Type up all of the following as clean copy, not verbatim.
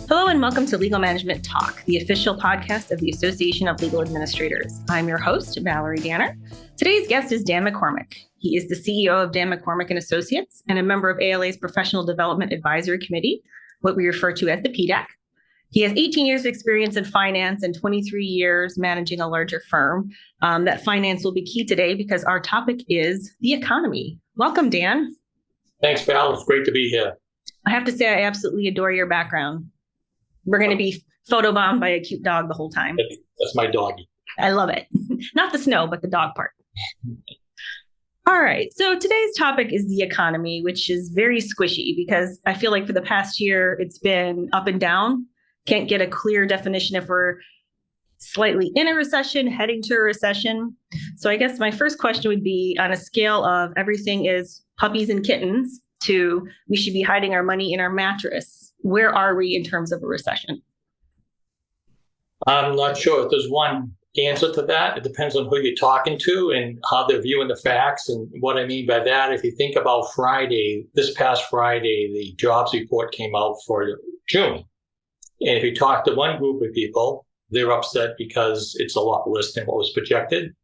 Hello and welcome to Legal Management Talk, the official podcast of the Association of Legal Administrators. I'm your host, Valerie Danner. Today's guest is Dan McCormack. He is the CEO of Dan McCormack & Associates and a member of ALA's Professional Development Advisory Committee, what we refer to as the PDAC. He has 18 years of experience in finance and 23 years managing a larger firm. That finance will be key today because our topic is the economy. Welcome, Dan. Thanks, Val. It's great to be here. I have to say, I absolutely adore your background. We're going to be photobombed by a cute dog the whole time. That's my doggy. I love it. Not the snow, but the dog part. All right. So today's topic is the economy, which is very squishy because I feel like for the past year, it's been up and down. Can't get a clear definition if we're slightly in a recession, heading to a recession. So I guess my first question would be on a scale of everything is puppies and kittens to we should be hiding our money in our mattress. Where are we in terms of a recession? I'm not sure if there's one answer to that. It depends on who you're talking to and how they're viewing the facts. And what I mean by that, if you think about this past Friday, the jobs report came out for June. And if you talk to one group of people, they're upset because it's a lot less than what was projected.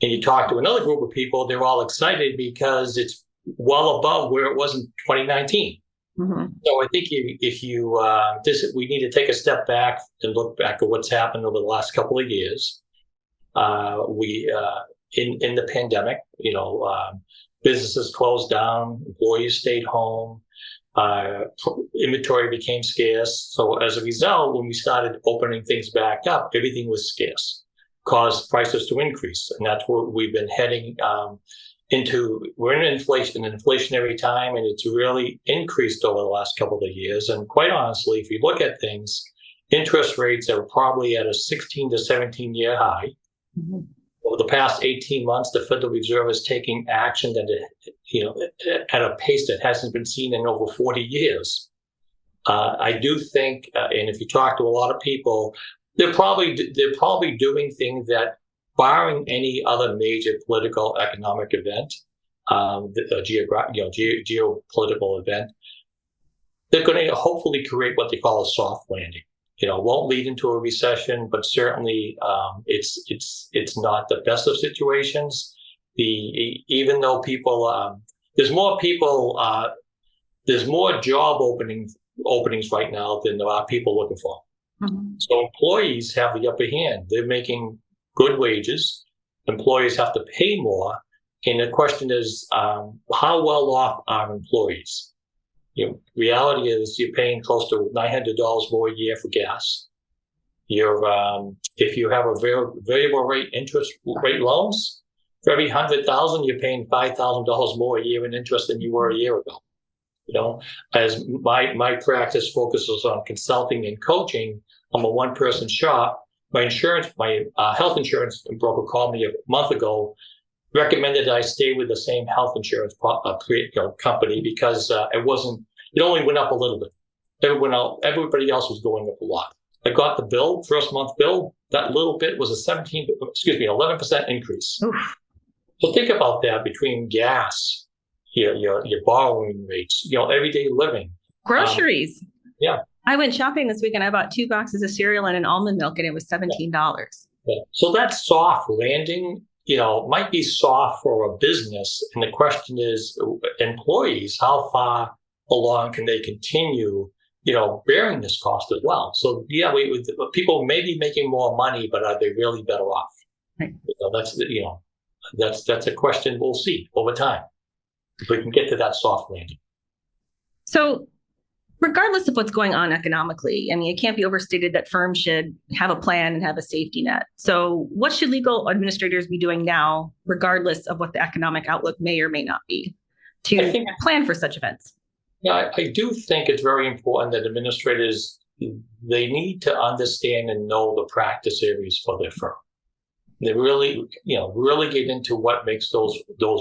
And you talk to another group of people, they're all excited because well above where it was in 2019. Mm-hmm. So I think we need to take a step back and look back at what's happened over the last couple of years. In the pandemic, businesses closed down, employees stayed home, inventory became scarce. So as a result, when we started opening things back up, everything was scarce, caused prices to increase, and that's where we've been heading. We're in an inflationary time, and it's really increased over the last couple of years. And quite honestly, if you look at things, interest rates are probably at a 16 to 17-year high. Mm-hmm. Over the past 18 months, the Federal Reserve is taking action at a pace that hasn't been seen in over 40 years. I do think, and if you talk to a lot of people, they're probably doing things that, barring any other major political, economic event, geopolitical event, they're going to hopefully create what they call a soft landing. Won't lead into a recession, but certainly it's not the best of situations. Even though there's more job openings right now than there are people looking for. Mm-hmm. So employees have the upper hand. They're making good wages. Employees have to pay more. And the question is, how well off are employees? Reality is you're paying close to $900 more a year for gas. If you have a variable rate interest rate loans, for every $100,000, you're paying $5,000 more a year in interest than you were a year ago. As my practice focuses on consulting and coaching, I'm a one-person shop. My health insurance broker called me a month ago, recommended I stay with the same health insurance company because it only went up a little bit. Everybody else was going up a lot. I got the first month bill, that little bit was a 11% increase. Oof. So think about that between gas, your borrowing rates, everyday living. Groceries. Yeah. I went shopping this weekend. I bought 2 boxes of cereal and an almond milk, and it was $17. Yeah. So that soft landing, might be soft for a business. And the question is, employees, how far along can they continue, bearing this cost as well? So people may be making more money, but are they really better off? Right. That's a question we'll see over time if we can get to that soft landing. So, regardless of what's going on economically, it can't be overstated that firms should have a plan and have a safety net. So what should legal administrators be doing now, regardless of what the economic outlook may or may not be, to plan for such events? Yeah, I do think it's very important that administrators, they need to understand and know the practice areas for their firm. They really get into what makes those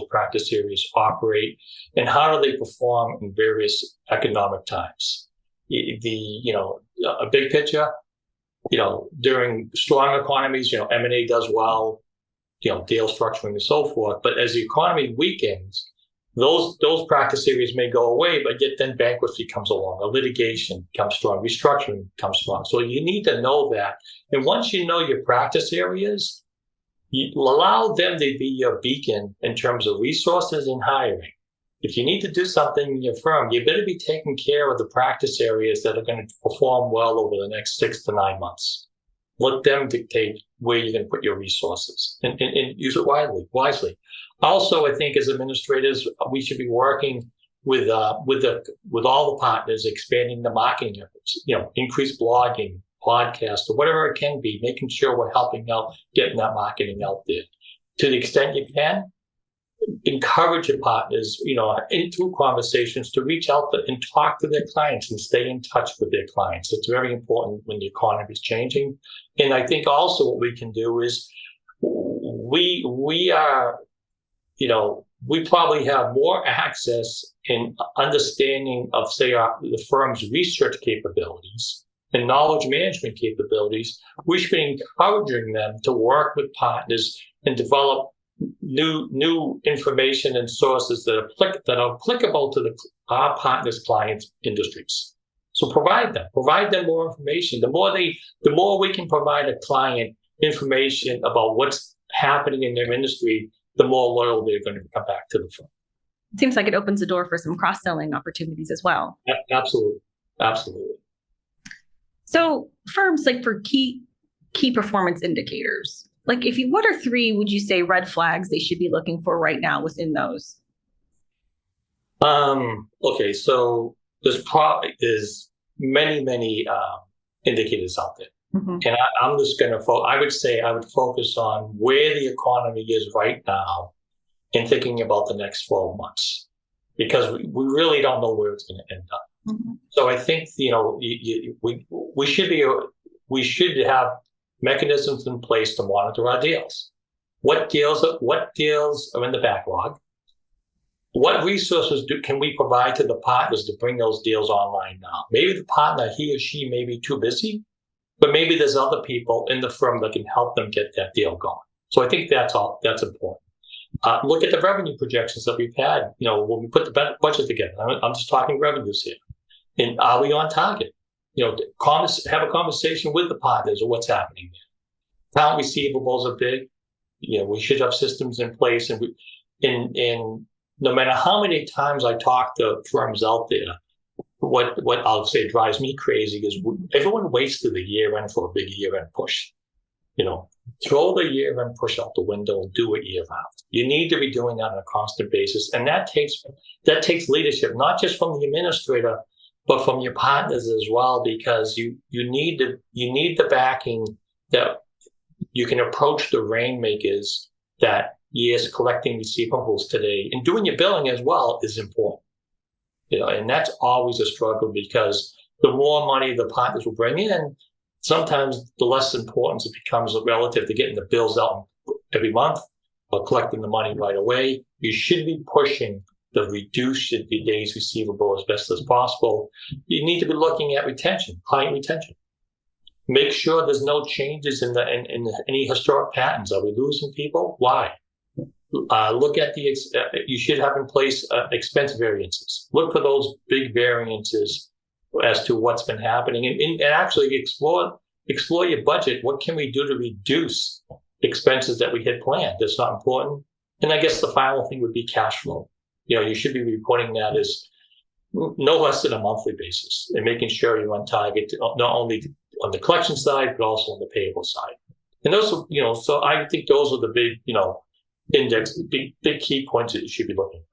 practice areas operate and how do they perform in various economic times. A big picture, during strong economies, M&A does well, deal structuring and so forth. But as the economy weakens, those practice areas may go away, but yet then bankruptcy comes along, or litigation comes strong, restructuring comes strong. So you need to know that. And once you know your practice areas, you allow them to be your beacon in terms of resources and hiring. If you need to do something in your firm, you better be taking care of the practice areas that are going to perform well over the next 6 to 9 months. Let them dictate where you're going to put your resources and use it wisely. Also, I think as administrators, we should be working with all the partners, expanding the marketing efforts, increased blogging, podcast, or whatever it can be, making sure we're helping out, getting that marketing out there. To the extent you can, encourage your partners, through conversations to reach out and talk to their clients and stay in touch with their clients. It's very important when the economy is changing. And I think also what we can do is we are, we probably have more access and understanding of, say, the firm's research capabilities and knowledge management capabilities. We should be encouraging them to work with partners and develop new information and sources that are applicable to our partners' clients' industries. So provide them more information. The more we can provide a client information about what's happening in their industry, the more loyal they're going to come back to the firm. It seems like it opens the door for some cross-selling opportunities as well. Absolutely. Absolutely. So firms, like, for key performance indicators, like, what are 3, would you say, red flags they should be looking for right now within those? Okay, so there's many indicators out there. Mm-hmm. And I'm just going to I would focus on where the economy is right now and thinking about the next 12 months, because we really don't know where it's going to end up. Mm-hmm. So I think, we should have mechanisms in place to monitor our deals. What deals are in the backlog? What resources can we provide to the partners to bring those deals online now? Maybe the partner, he or she, may be too busy, but maybe there's other people in the firm that can help them get that deal going. So I think that's important. Look at the revenue projections that we've had. When we put the budget together, I'm just talking revenues here. And are we on target? Have a conversation with the partners of what's happening there. Account receivables are big. We should have systems in place, and no matter how many times I talk to firms out there, what I'll say drives me crazy is everyone waits to the year end for a big year end push. Throw the year end push out the window and do it year round. You need to be doing that on a constant basis, and that takes leadership, not just from the administrator, but from your partners as well, because you need the backing that you can approach the rainmakers that, yes, collecting receivables today and doing your billing as well is important. And that's always a struggle, because the more money the partners will bring in, sometimes the less importance it becomes relative to getting the bills out every month or collecting the money right away. You should be pushing the reduce the days receivable as best as possible. You need to be looking at retention, client retention. Make sure there's no changes in any historic patterns. Are we losing people? Why? Look at you should have in place expense variances. Look for those big variances as to what's been happening, and actually explore your budget. What can we do to reduce expenses that we had planned that's not important? And I guess the final thing would be cash flow. You should be reporting that as no less than a monthly basis, and making sure you're on target, not only on the collection side, but also on the payable side. And those, so I think those are the big, big key points that you should be looking at.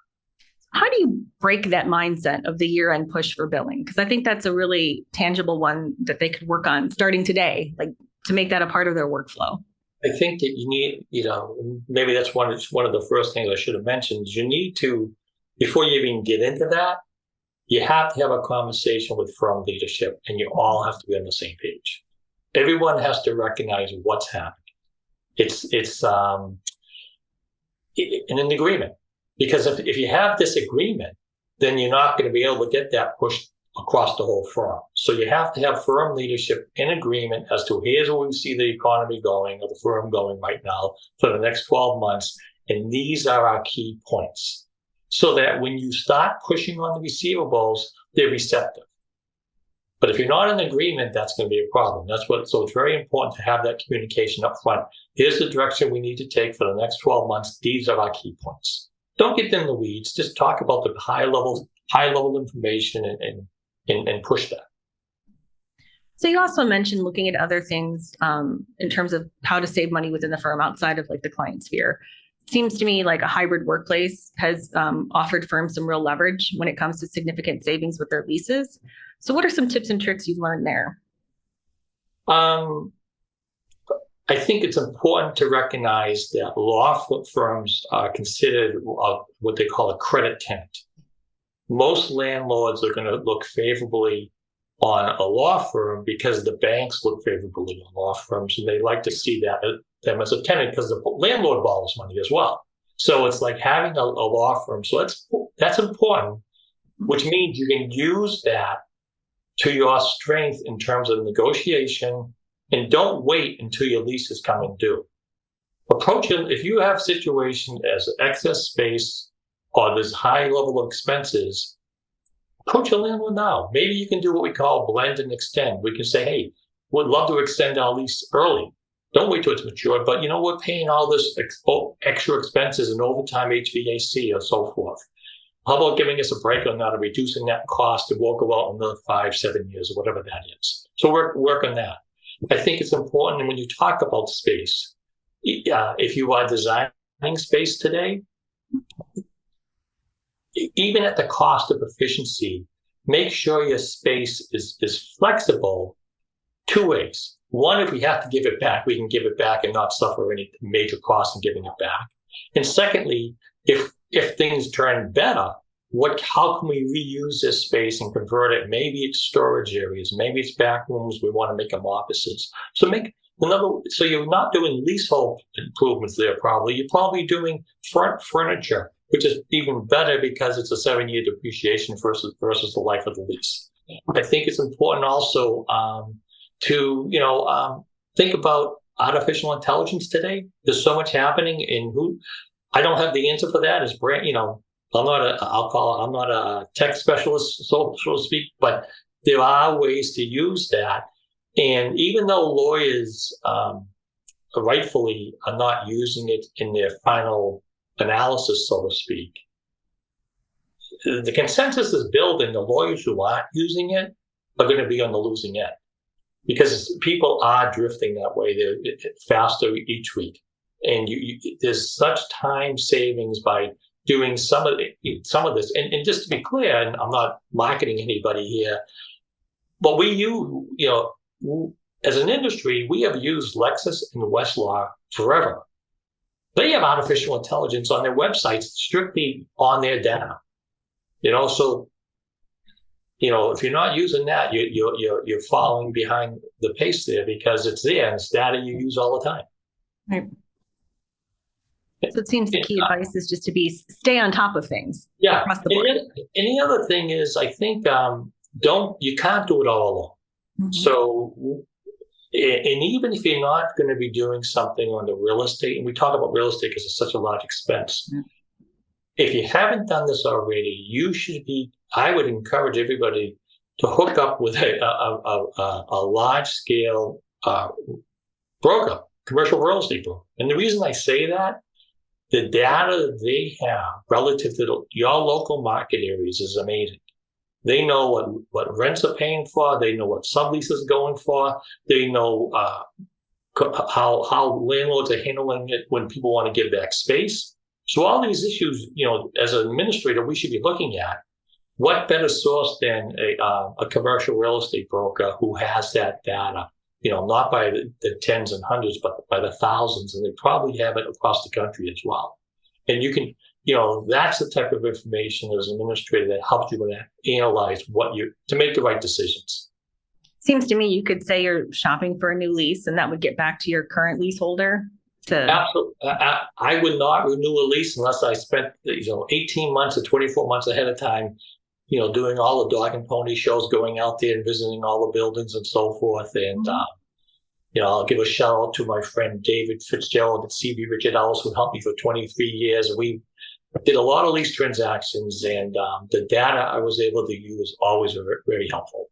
How do you break that mindset of the year-end push for billing? Because I think that's a really tangible one that they could work on starting today, like to make that a part of their workflow. I think that you need, maybe that's one of the first things I should have mentioned. You need to, before you even get into that, you have to have a conversation with firm leadership, and you all have to be on the same page. Everyone has to recognize what's happening. It's an agreement, because if you have this agreement, then you're not going to be able to get that pushed across the whole firm. So you have to have firm leadership in agreement as to here's where we see the economy going, or the firm going right now for the next 12 months. And these are our key points. so that when you start pushing on the receivables, they're receptive. But if you're not in agreement, that's going to be a problem. So it's very important to have that communication up front. Here's the direction we need to take for the next 12 months. These are our key points. Don't get in the weeds. Just talk about the high level information and push that. So you also mentioned looking at other things in terms of how to save money within the firm outside of like the client sphere. It seems to me like a hybrid workplace has offered firms some real leverage when it comes to significant savings with their leases. So what are some tips and tricks you've learned there? I think it's important to recognize that law firms are considered what they call a credit tenant. Most landlords are going to look favorably on a law firm because the banks look favorably on law firms, and they like to see them as a tenant because the landlord borrows money as well. So it's like having a law firm. So that's important, which means you can use that to your strength in terms of negotiation, and don't wait until your lease is coming due. Approach it if you have situation as excess space or this high level of expenses. Approach your landlord now. Maybe you can do what we call blend and extend. We can say, hey, we'd love to extend our lease early. Don't wait till it's matured, but we're paying all this extra expenses and overtime HVAC or so forth. How about giving us a break on that and reducing that cost, and we'll go out another 5-7 years or whatever that is. So work on that. I think it's important when you talk about space, if you are designing space today, even at the cost of efficiency, make sure your space is flexible 2 ways. One, if we have to give it back, we can give it back and not suffer any major costs in giving it back. And secondly, if things turn better, how can we reuse this space and convert it? Maybe it's storage areas, maybe it's back rooms. We want to make them offices. So you're not doing leasehold improvements there. You're probably doing front furniture, which is even better because it's a 7-year depreciation versus the life of the lease. I think it's important also to think about artificial intelligence today. There's so much happening I don't have the answer for that. I'm not a tech specialist, so to speak, but there are ways to use that. And even though lawyers rightfully are not using it in their final analysis, so to speak, the consensus is building. The lawyers who aren't using it are going to be on the losing end because people are drifting that way. They're faster each week. And there's such time savings by doing some of this. And just to be clear, and I'm not marketing anybody here, but as an industry, we have used Lexis and Westlaw forever. They have artificial intelligence on their websites strictly on their data. So if you're not using that, you're falling behind the pace there because it's there and it's data you use all the time. Right. So it seems the key advice is just to stay on top of things. Yeah. Across the board. And the other thing is, I think you can't do it all alone. Mm-hmm. So, and even if you're not going to be doing something on the real estate, and we talk about real estate because it's such a large expense. Mm-hmm. If you haven't done this already, I would encourage everybody to hook up with a large scale broker, commercial real estate broker. And the reason I say that, the data they have relative to your local market areas is amazing. They know what rents are paying for. They know what subleases are going for. They know how landlords are handling it when people want to give back space. So all these issues, as an administrator, we should be looking at. What better source than a commercial real estate broker who has that data? Not by the tens and hundreds, but by the thousands, and they probably have it across the country as well. And you can, that's the type of information as an administrator that helps you analyze to make the right decisions. Seems to me you could say you're shopping for a new lease, and that would get back to your current leaseholder. Absolutely. I would not renew a lease unless I spent 18 months or 24 months ahead of time doing all the dog and pony shows, going out there and visiting all the buildings and so forth. And, I'll give a shout out to my friend David Fitzgerald at CB Richard Ellis, who helped me for 23 years. We did a lot of lease transactions, and the data I was able to use always were very helpful.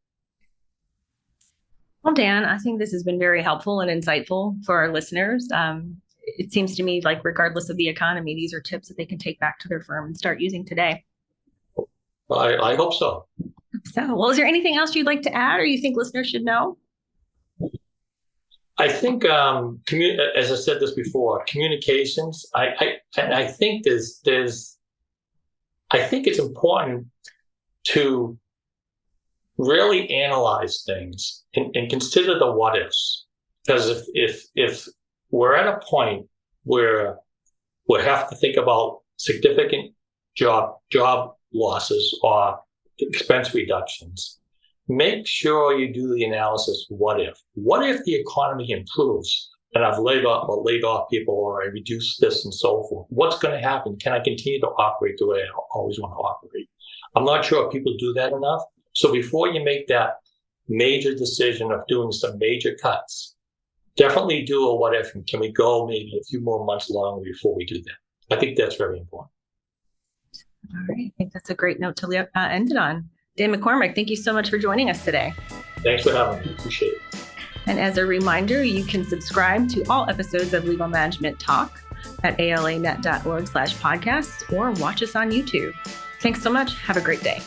Well, Dan, I think this has been very helpful and insightful for our listeners. It seems to me like regardless of the economy, these are tips that they can take back to their firm and start using today. I hope so. Well, is there anything else you'd like to add or you think listeners should know? I think, as I said this before, communications. I think I think it's important to really analyze things and consider the what ifs. Because if we're at a point where we have to think about significant job losses or expense reductions, make sure you do the analysis. What if? What if the economy improves and I've laid off people, or I reduce this and so forth? What's going to happen? Can I continue to operate the way I always want to operate? I'm not sure if people do that enough. So before you make that major decision of doing some major cuts, definitely do a what if, and can we go maybe a few more months longer before we do that? I think that's very important. All right. I think that's a great note to end it on. Dan McCormack, thank you so much for joining us today. Thanks for having me. Appreciate it. And as a reminder, you can subscribe to all episodes of Legal Management Talk at alanet.org/podcasts or watch us on YouTube. Thanks so much. Have a great day.